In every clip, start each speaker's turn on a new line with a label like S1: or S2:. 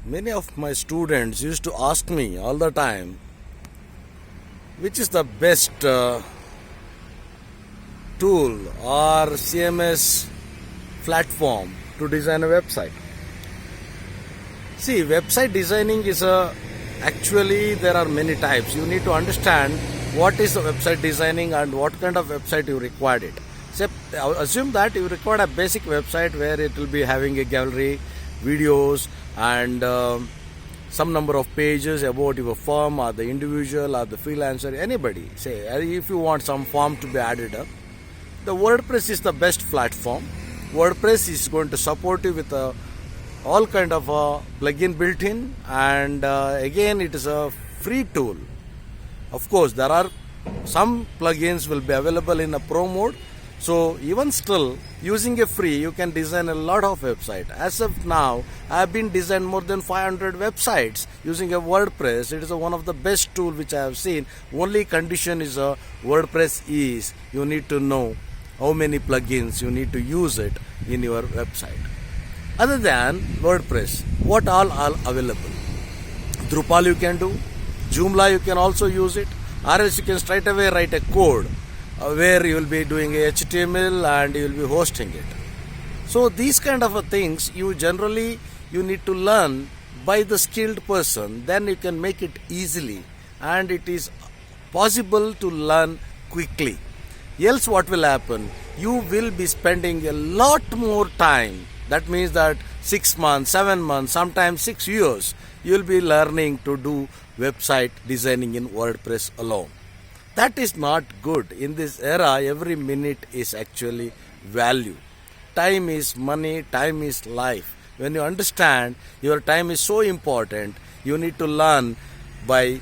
S1: Many of my students used to ask me all the time, which is the best tool or CMS platform to design a website. See, website designing is actually there are many types. You need to understand what is the website designing and what kind of website you required it. So, assume that you require a basic website where it will be having a gallery, videos, and some number of pages about your firm or the individual or the freelancer, anybody. Say, if you want some form to be added up, the WordPress is the best platform. WordPress is going to support you with all kind of plugin built in, and again it is a free tool. Of course, there are some plugins will be available in a pro mode. So even still, using a free, you can design a lot of website. As of now, I have been designed more than 500 websites using a WordPress. It is one of the best tool which I have seen. Only condition is WordPress is you need to know how many plugins you need to use it in your website. Other than WordPress, what all are available? Drupal you can do, Joomla you can also use it, or else you can straight away write a code where you will be doing HTML and you will be hosting it. So these kind of things you need to learn by the skilled person. Then you can make it easily, and it is possible to learn quickly. Else what will happen? You will be spending a lot more time. That means that 6 months, 7 months, sometimes 6 years, you will be learning to do website designing in WordPress alone. That is not good. In this era, every minute is actually value. Time is money, time is life. When you understand your time is so important, you need to learn by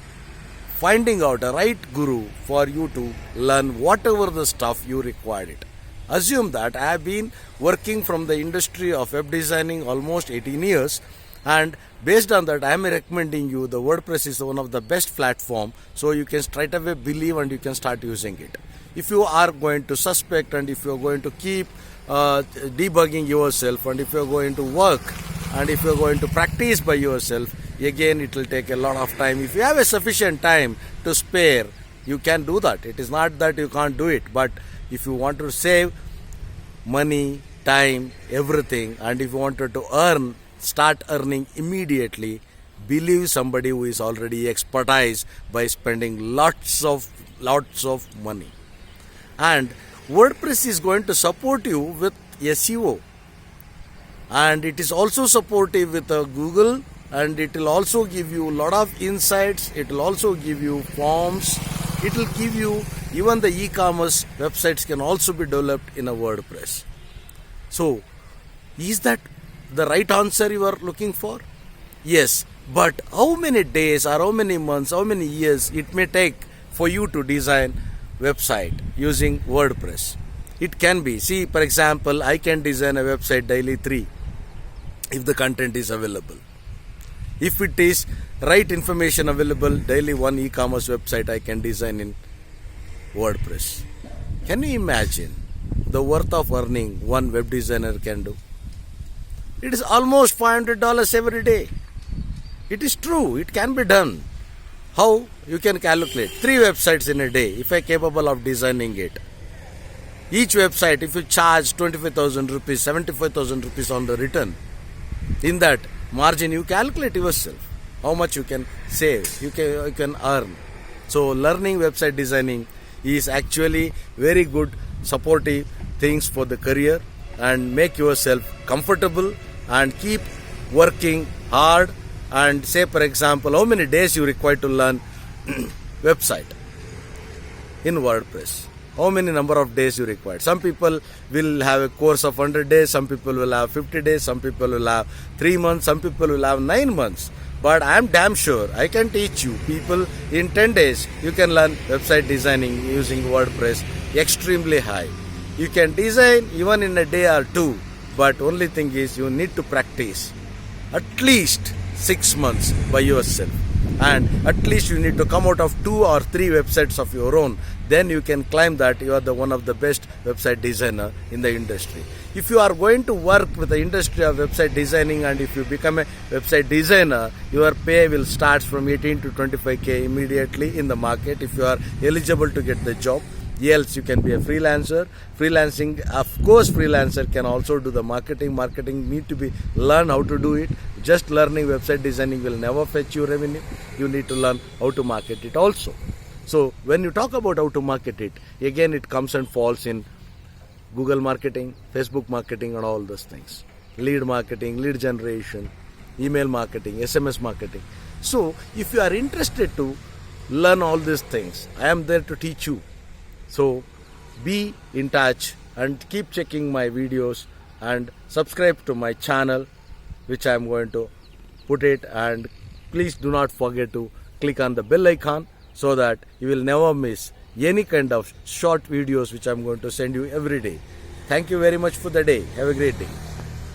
S1: finding out a right guru for you to learn whatever the stuff you required it. Assume that I have been working from the industry of web designing almost 18 years, and based on that I am recommending you the WordPress is one of the best platform, so you can straight away believe and you can start using it. If you are going to suspect and if you are going to keep debugging yourself, and if you are going to work and if you are going to practice by yourself, again it will take a lot of time. If you have a sufficient time to spare, you can do that. It is not that you can't do it, but if you want to save money, time, everything, and if you wanted to start earning immediately, believe somebody who is already expertise by spending lots of money. And WordPress is going to support you with SEO, and it is also supportive with Google, and it will also give you a lot of insights. It will also give you forms. It will give you even the e-commerce websites can also be developed in a WordPress. So, is that the right answer you are looking for? Yes, but how many days or how many months, how many years it may take for you to design website using WordPress? It can be, see, for example, I can design a website daily 3 if the content is available. If it is right information available, daily 1 e-commerce website I can design in WordPress. Can you imagine the worth of earning one web designer can do? It is almost $500 every day. It is true, it can be done. How? You can calculate 3 websites in a day if I am capable of designing it. Each website, if you charge 25,000 rupees, 75,000 rupees on the return, in that margin you calculate yourself how much you can save, you can earn. So learning website designing is actually very good supportive things for the career, and make yourself comfortable and keep working hard. And say, for example, how many days you require to learn website in WordPress. How many number of days you require? Some people will have a course of 100 days, some people will have 50 days, some people will have 3 months, some people will have 9 months. But I am damn sure I can teach you people in 10 days you can learn website designing using WordPress extremely high. You can design even in a day or 2, but only thing is you need to practice at least 6 months by yourself. and at least you need to come out of 2 or 3 websites of your own. Then you can claim that you are the one of the best website designer in the industry. If you are going to work with the industry of website designing, and if you become a website designer, your pay will start from 18 to 25k immediately in the market if you are eligible to get the job. Else you can be a freelancer. Freelancing, of course, freelancer can also do the marketing. Marketing need to be learn how to do it. Just learning website designing will never fetch you revenue. You need to learn how to market it also. So when you talk about how to market it, again it comes and falls in Google marketing, Facebook marketing, and all those things. Lead marketing, lead generation, email marketing, SMS marketing. So if you are interested to learn all these things, I am there to teach you. So be in touch and keep checking my videos and subscribe to my channel, which I am going to put it, and please do not forget to click on the bell icon so that you will never miss any kind of short videos which I am going to send you every day. Thank you very much for the day. Have a great day.